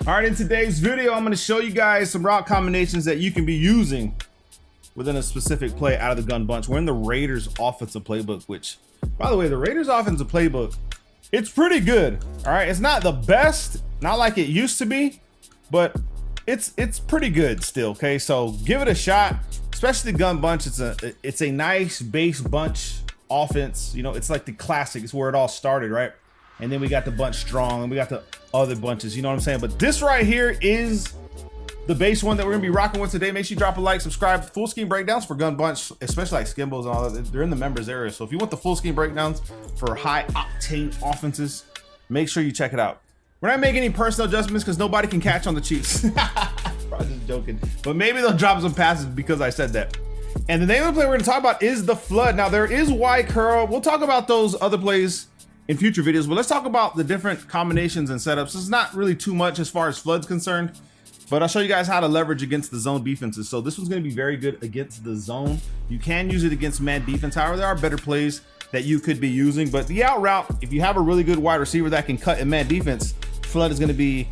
All right, in today's video, I'm going to show you guys some route combinations that you can be using within a specific play out of the gun bunch. We're in the Raiders offensive playbook, which, by the way, the Raiders offensive playbook, it's pretty good. All right, it's not the best, not like it used to be, but it's pretty good still. Okay, so give it a shot, especially the gun bunch. It's a nice base bunch offense. You know, it's like the classic. It's where it all started, right? And then we got the bunch strong, and we got the other bunches. You know what I'm saying? But this right here is the base one that we're gonna be rocking with today. Make sure you drop a like, subscribe. Full scheme breakdowns for gun bunch, especially like Skimbos and all that. They're in the members area. So if you want the full scheme breakdowns for high octane offenses, make sure you check it out. We're not making any personal adjustments because nobody can catch on the Chiefs. Probably just joking, but maybe they'll drop some passes because I said that. And the name of the play we're gonna talk about is the Flood. Now there is Y curl. We'll talk about those other plays in future videos, but let's talk about the different combinations and setups. It's not really too much as far as Flood's concerned, but I'll show you guys how to leverage against the zone defenses. So this one's going to be very good against the zone. You can use it against man defense. However, there are better plays that you could be using, but the out route, if you have a really good wide receiver that can cut in man defense, Flood is going to be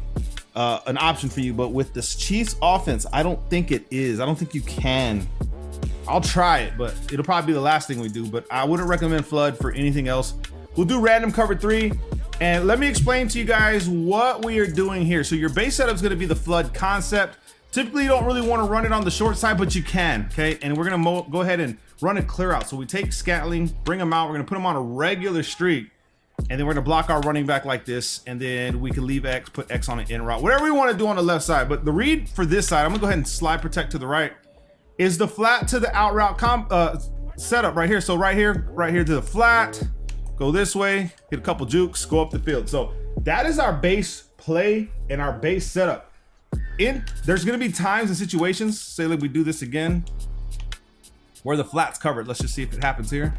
an option for you. But with this Chiefs offense, I don't think it is. I don't think you can. I'll try it, but it'll probably be the last thing we do, but I wouldn't recommend Flood for anything else. We'll do random cover 3, and let me explain to you guys what we are doing here. So your base setup is going to be the Flood concept. Typically, you don't really want to run it on the short side, but you can, okay? And we're going to go ahead and run a clear out. So we take Scantling, bring him out. We're going to put him on a regular streak, and then we're going to block our running back like this, and then we can leave X, put X on an in route. Whatever you want to do on the left side. But the read for this side, I'm going to go ahead and slide protect to the right, is the flat to the out route setup right here. So right here to the flat. Go this way, hit a couple jukes, go up the field. So that is our base play and our base setup. There's gonna be times and situations, say like we do this again, where the flat's covered. Let's just see if it happens here.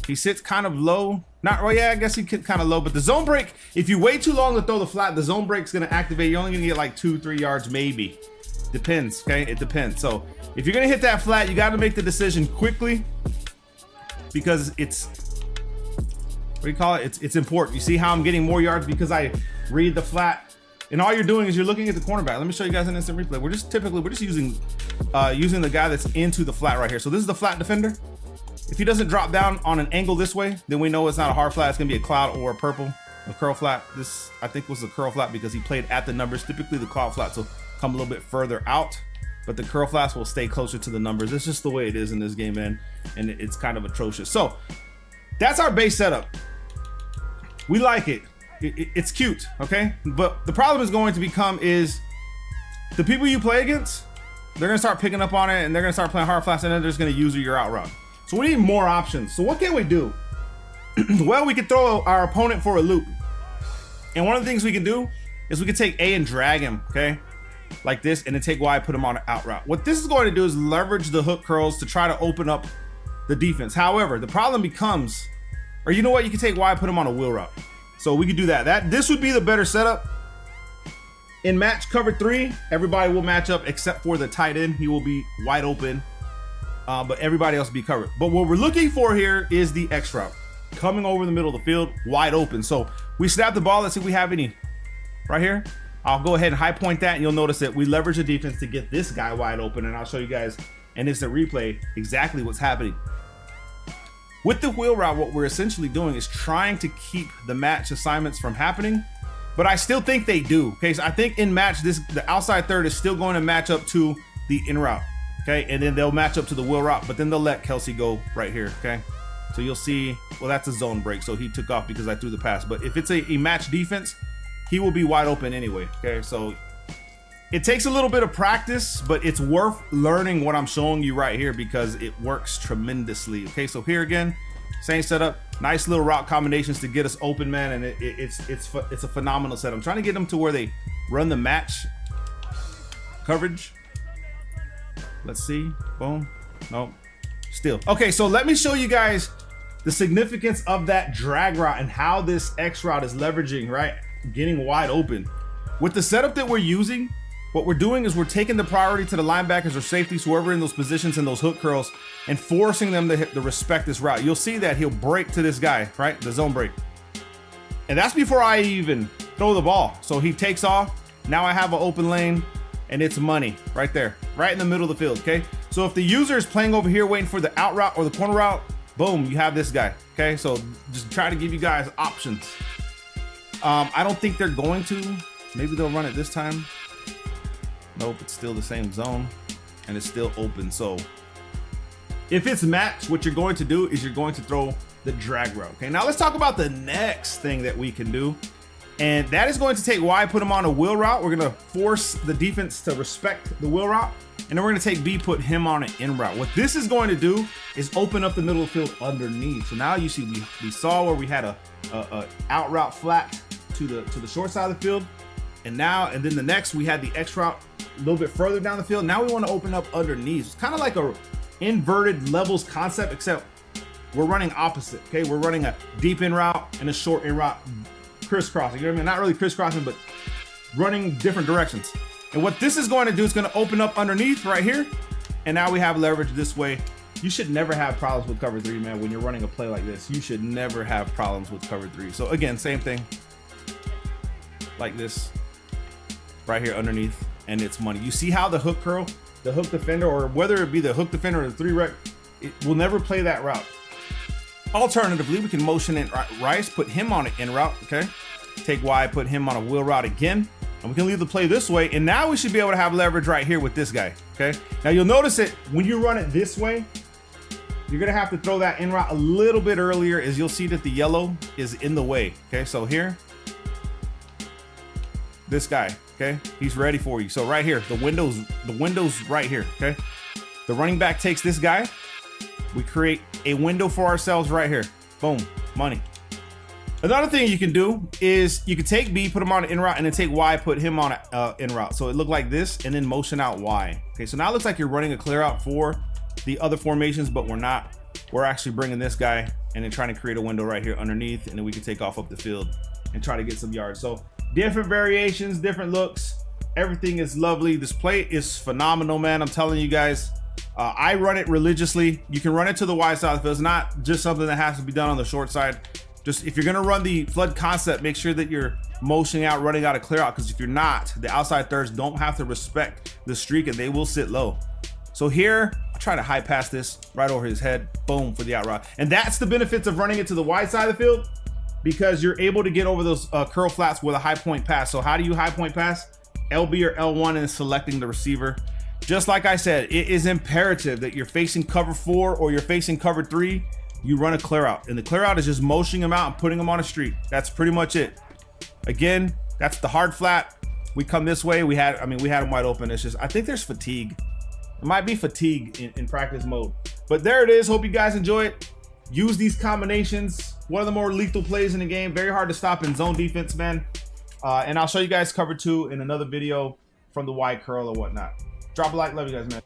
He sits kind of low. Well, yeah, I guess he could kind of low, but the zone break, if you wait too long to throw the flat, the zone break's gonna activate. You're only gonna get like 2-3 yards, maybe. Depends, okay? It depends. So if you're gonna hit that flat, you gotta make the decision quickly because what do you call it? It's important. You see how I'm getting more yards because I read the flat, and all you're doing is you're looking at the cornerback. Let me show you guys an instant replay. We're just using the guy that's into the flat right here. So this is the flat defender. If he doesn't drop down on an angle this way, then we know it's not a hard flat. It's gonna be a cloud or a purple, a curl flat. This I think was a curl flat because he played at the numbers. Typically the cloud flats will come a little bit further out, but the curl flats will stay closer to the numbers. It's just the way it is in this game, man, and it's kind of atrocious. So that's our base setup. We like it. It's cute, okay? But the problem is going to become is the people you play against, they're gonna start picking up on it and they're gonna start playing hard flats and then they're just gonna use your out route. So we need more options. So what can we do? Well, we could throw our opponent for a loop. And one of the things we can do is we can take A and drag him, okay? Like this, and then take Y, put him on an out route. What this is going to do is leverage the hook curls to try to open up the defense. However, the problem becomes, or you know what, you can take Y, put him on a wheel route. So we could do that. This would be the better setup. In match cover 3, everybody will match up except for the tight end. He will be wide open, but everybody else will be covered. But what we're looking for here is the X route. Coming over the middle of the field, wide open. So we snap the ball. Let's see if we have any right here. I'll go ahead and high point that, and you'll notice that we leverage the defense to get this guy wide open, and I'll show you guys in instant replay exactly what's happening. With the wheel route, what we're essentially doing is trying to keep the match assignments from happening, but I still think they do. Okay, so I think in match, the outside third is still going to match up to the in route. Okay, and then they'll match up to the wheel route, but then they'll let Kelsey go right here. Okay, so you'll see, well, that's a zone break, so he took off because I threw the pass. But if it's a match defense, he will be wide open anyway. Okay, so it takes a little bit of practice, but it's worth learning what I'm showing you right here because it works tremendously. Okay, so here again, same setup, nice little route combinations to get us open, man, and it's a phenomenal set. I'm trying to get them to where they run the match coverage. Let's see, boom, nope, still. Okay, so let me show you guys the significance of that drag route and how this X route is leveraging, right? Getting wide open. With the setup that we're using, what we're doing is we're taking the priority to the linebackers or safeties, whoever in those positions in those hook curls, and forcing them to respect this route. You'll see that he'll break to this guy, right? The zone break. And that's before I even throw the ball. So he takes off, Now I have an open lane, and it's money right there, right in the middle of the field, okay? So if the user is playing over here waiting for the out route or the corner route, boom, you have this guy, okay? So just try to give you guys options. I don't think they're going to. Maybe they'll run it this time. Nope, it's still the same zone, and it's still open. So if it's matched, what you're going to do is you're going to throw the drag route, okay? Now let's talk about the next thing that we can do. And that is going to take Y, put him on a wheel route. We're gonna force the defense to respect the wheel route. And then we're gonna take B, put him on an in route. What this is going to do is open up the middle of the field underneath. So now you see we saw where we had a out route flat to the short side of the field. And then the next we had the X route a little bit further down the field. Now we want to open up underneath. It's kind of like a inverted levels concept, except we're running opposite, okay? We're running a deep in route and a short in route crisscrossing, you know what I mean? Not really crisscrossing, but running different directions. And what this is going to do is going to open up underneath right here. And now we have leverage this way. You should never have problems with cover 3, man. When you're running a play like this, you should never have problems with cover 3. So again, same thing like this right here underneath, and it's money. You see how the hook curl, the hook defender, or whether it be the hook defender or the 3-rec, it will never play that route. Alternatively, we can motion in Rice, put him on an in route, okay? Take Y, put him on a wheel route again, and we can leave the play this way, and now we should be able to have leverage right here with this guy, okay? Now you'll notice it, when you run it this way, you're gonna have to throw that in route a little bit earlier, as you'll see that the yellow is in the way, okay? So here, this guy, okay? He's ready for you. So right here, the window's right here, okay? The running back takes this guy. We create a window for ourselves right here. Boom, money. Another thing you can do is you can take B, put him on an in route, and then take Y, put him on an in route. So it looked like this, and then motion out Y. Okay, so now it looks like you're running a clear out for the other formations, but we're not. We're actually bringing this guy and then trying to create a window right here underneath, and then we can take off up the field and try to get some yards. So different variations, different looks. Everything is lovely. This play is phenomenal, man. I'm telling you guys. I run it religiously. You can run it to the wide side of the field. It's not just something that has to be done on the short side. Just if you're gonna run the flood concept, make sure that you're motioning out, running out a clear out, because if you're not, the outside thirds don't have to respect the streak and they will sit low. So here, I try to high pass this right over his head, boom, for the out route. And that's the benefits of running it to the wide side of the field, because you're able to get over those curl flats with a high point pass. So how do you high point pass? LB or L1 and selecting the receiver. Just like I said, it is imperative that you're facing cover 4 or you're facing cover 3, you run a clear out. And the clear out is just motioning them out and putting them on a streak. That's pretty much it. Again, that's the hard flat. We come this way, we had them wide open. It's just, I think there's fatigue. It might be fatigue in practice mode. But there it is, hope you guys enjoy it. Use these combinations. One of the more lethal plays in the game. Very hard to stop in zone defense, man. And I'll show you guys cover 2 in another video from the wide curl or whatnot. Drop a like, love you guys, man.